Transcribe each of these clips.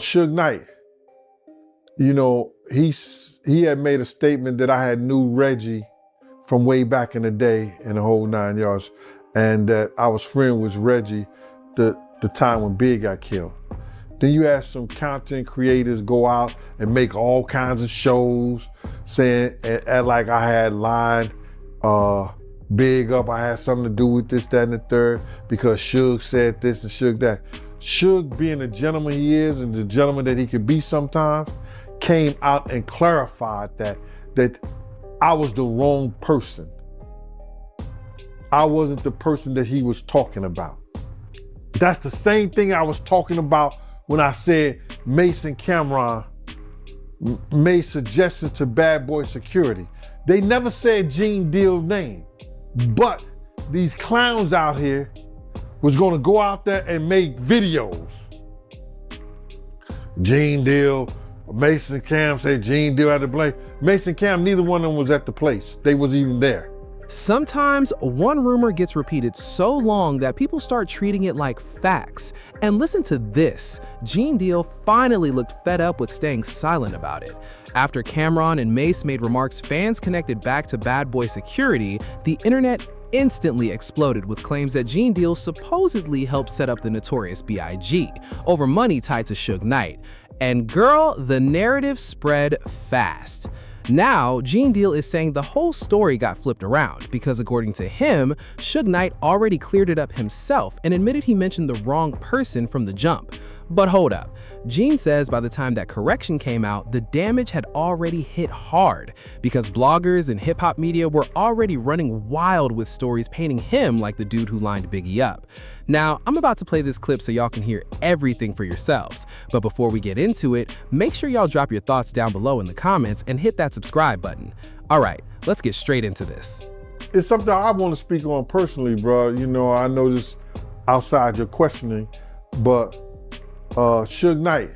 Suge Knight, you know, he had made a statement that I had knew Reggie from way back in the day in the whole 9 yards, and that I was friends with Reggie the time when Big got killed. Then you had some content creators go out and make all kinds of shows saying, and like I had lined Big up, I had something to do with this, that, and the third, because Suge said this and Suge that. Suge, being the gentleman he is and the gentleman that he could be sometimes, came out and clarified that I was the wrong person. I wasn't the person that he was talking about. That's the same thing I was talking about when I said Mase and Cam'ron made suggestions to Bad Boy Security. They never said Gene Deal's name, but these clowns out here was gonna go out there and make videos. Gene Deal, Mase and Cam say Gene Deal had to blame. Mase and Cam, neither one of them was at the place. They wasn't even there. Sometimes one rumor gets repeated so long that people start treating it like facts. And listen to this. Gene Deal finally looked fed up with staying silent about it. After Cam'ron and Mase made remarks fans connected back to Bad Boy Security, the internet instantly exploded with claims that Gene Deal supposedly helped set up the Notorious B.I.G. over money tied to Suge Knight. And girl, the narrative spread fast. Now, Gene Deal is saying the whole story got flipped around because, according to him, Suge Knight already cleared it up himself and admitted he mentioned the wrong person from the jump. But hold up. Gene says by the time that correction came out, the damage had already hit hard because bloggers and hip-hop media were already running wild with stories painting him like the dude who lined Biggie up. Now, I'm about to play this clip so y'all can hear everything for yourselves. But before we get into it, make sure y'all drop your thoughts down below in the comments and hit that subscribe button. All right, let's get straight into this. It's something I want to speak on personally, bro. You know, I know this outside your questioning, but Suge Knight,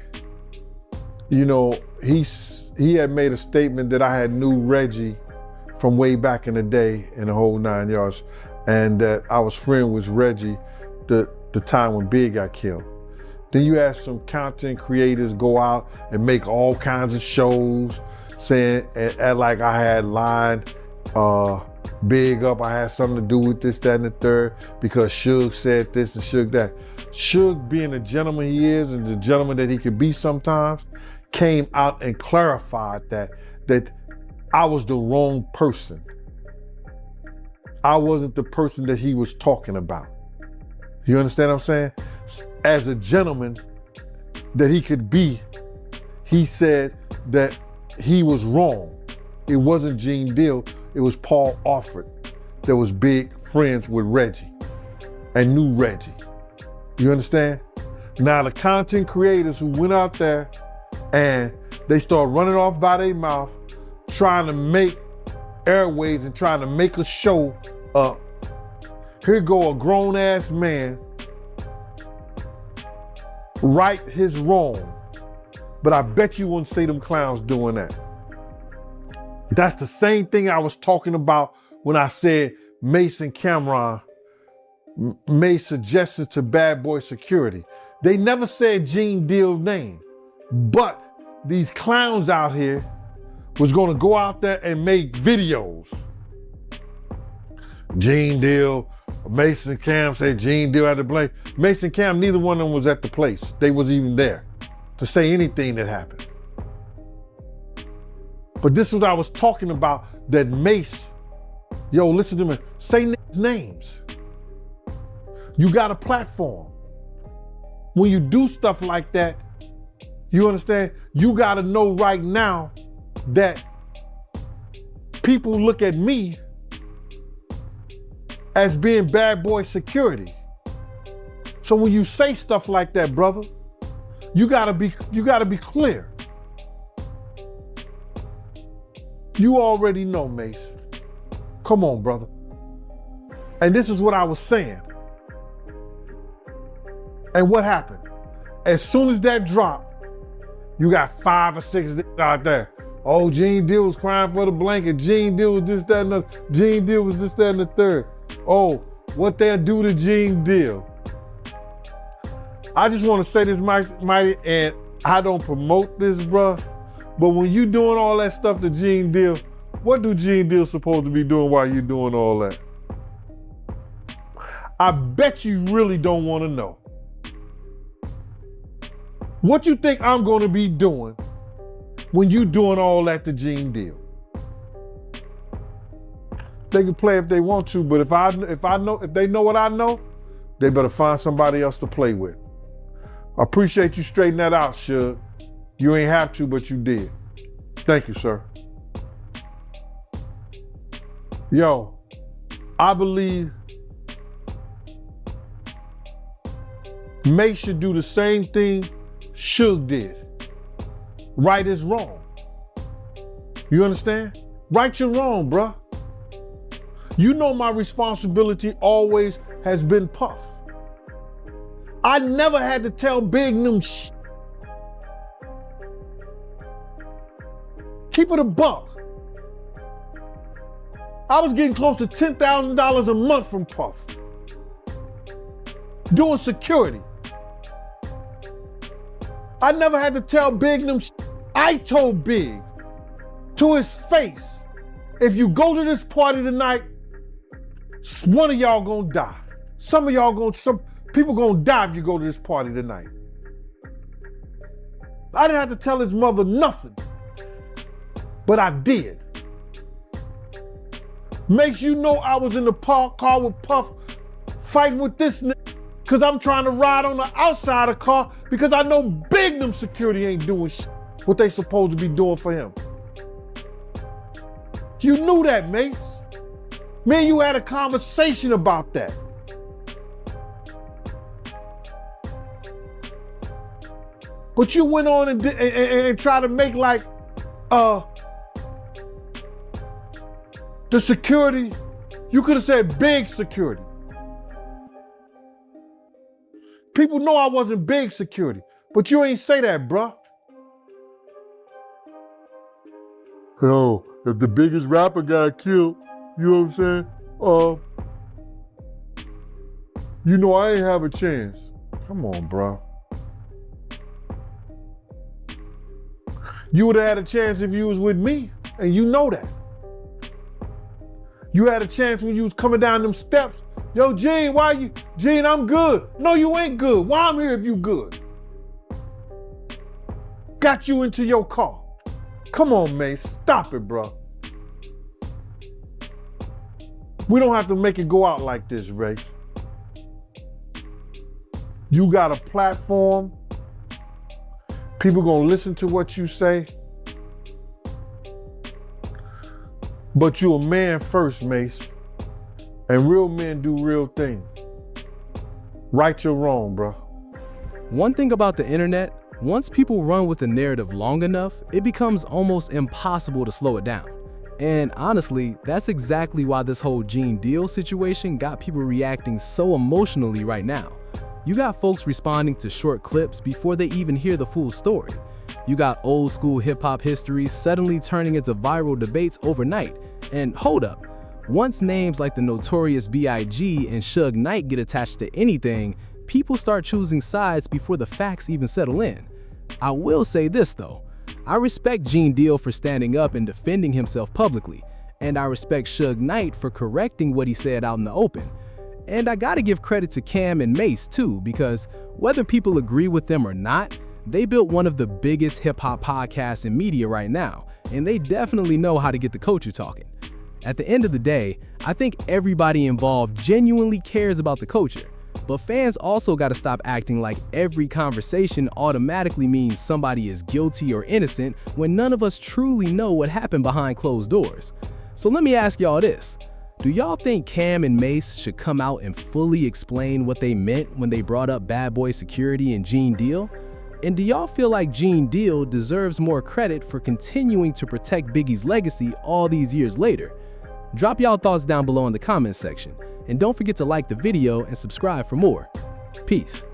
you know, he had made a statement that I had knew Reggie from way back in the day in the whole 9 yards, and that I was friends with Reggie the time when Big got killed. Then you had some content creators go out and make all kinds of shows saying, and like I had lined Big up, I had something to do with this, that, and the third, because Suge said this and Suge that. Suge, being the gentleman he is and the gentleman that he could be sometimes, came out and clarified that I was the wrong person. I wasn't the person that he was talking about. You understand what I'm saying? As a gentleman that he could be, he said that he was wrong. It wasn't Gene Deal, it was Paul Alford that was big friends with Reggie and knew Reggie. You understand? Now the content creators who went out there and they started running off by their mouth, trying to make airways and trying to make a show up. Here go a grown ass man, right his wrong. But I bet you wouldn't see them clowns doing that. That's the same thing I was talking about when I said Mase and Cam'ron made suggestions to Bad Boy Security. They never said Gene Deal's name, but these clowns out here was gonna go out there and make videos. Gene Deal, Mase and Cam say Gene Deal had to blame. Mase and Cam, neither one of them was at the place. They wasn't even there to say anything that happened. But this is what I was talking about, that Mase, yo, listen to me, say names. You got a platform. When you do stuff like that, you understand, you gotta know right now that people look at me as being Bad Boy Security. So when you say stuff like that, brother, you gotta be clear. You already know, Mase. Come on, brother. And this is what I was saying. And what happened? As soon as that dropped, you got 5 or 6 out there. Oh, Gene Deal was crying for the blanket. Gene Deal was this, that, and the Gene Deal was this, that, and the third. Oh, what they'll do to Gene Deal. I just want to say this, Mighty, and I don't promote this, bruh. But when you doing all that stuff to Gene Deal, what do Gene Deal supposed to be doing while you doing all that? I bet you really don't want to know. What you think I'm going to be doing when you doing all that to Gene Deal? They can play if they want to, but if they know what I know, they better find somebody else to play with. I appreciate you straightening that out, Suge. You ain't have to, but you did. Thank you, sir. Yo, I believe Mase should do the same thing Suge did. Right is wrong. You understand? Right your wrong, bruh. You know my responsibility always has been Puff. I never had to tell Big them shit. Keep it a buck. I was getting close to $10,000 a month from Puff. Doing security. I never had to tell Big them shit. I told Big to his face, if you go to this party tonight, one of y'all gonna die. Some people gonna die if you go to this party tonight. I didn't have to tell his mother nothing, but I did. Makes you know I was in the car with Puff fighting with this nigga because I'm trying to ride on the outside of the car because I know Big them security ain't doing shit what they supposed to be doing for him. You knew that, Mase. Me and you had a conversation about that. But you went on and tried to make like the security, you could have said big security. People know I wasn't big security, but you ain't say that, bruh. Yo, if the biggest rapper got killed, you know what I'm saying? You know I ain't have a chance. Come on, bro. You would have had a chance if you was with me, and you know that. You had a chance when you was coming down them steps. Yo, Gene, why you? Gene, I'm good. No, you ain't good. Why I'm here if you good? Got you into your car. Come on, Mase, stop it, bro. We don't have to make it go out like this, Ray. You got a platform. People gonna listen to what you say. But you a man first, Mase. And real men do real things. Right your wrong, bro. One thing about the internet, once people run with a narrative long enough, it becomes almost impossible to slow it down. And honestly, that's exactly why this whole Gene Deal situation got people reacting so emotionally right now. You got folks responding to short clips before they even hear the full story. You got old school hip-hop history suddenly turning into viral debates overnight. And hold up, once names like the Notorious B.I.G. and Suge Knight get attached to anything, people start choosing sides before the facts even settle in. I will say this though, I respect Gene Deal for standing up and defending himself publicly, and I respect Suge Knight for correcting what he said out in the open. And I gotta give credit to Cam and Mase too, because whether people agree with them or not, they built one of the biggest hip-hop podcasts in media right now, and they definitely know how to get the culture talking. At the end of the day, I think everybody involved genuinely cares about the culture, but fans also gotta stop acting like every conversation automatically means somebody is guilty or innocent when none of us truly know what happened behind closed doors. So let me ask y'all this. Do y'all think Cam and Mase should come out and fully explain what they meant when they brought up Bad Boy Security and Gene Deal? And do y'all feel like Gene Deal deserves more credit for continuing to protect Biggie's legacy all these years later? Drop y'all thoughts down below in the comments section, and don't forget to like the video and subscribe for more. Peace.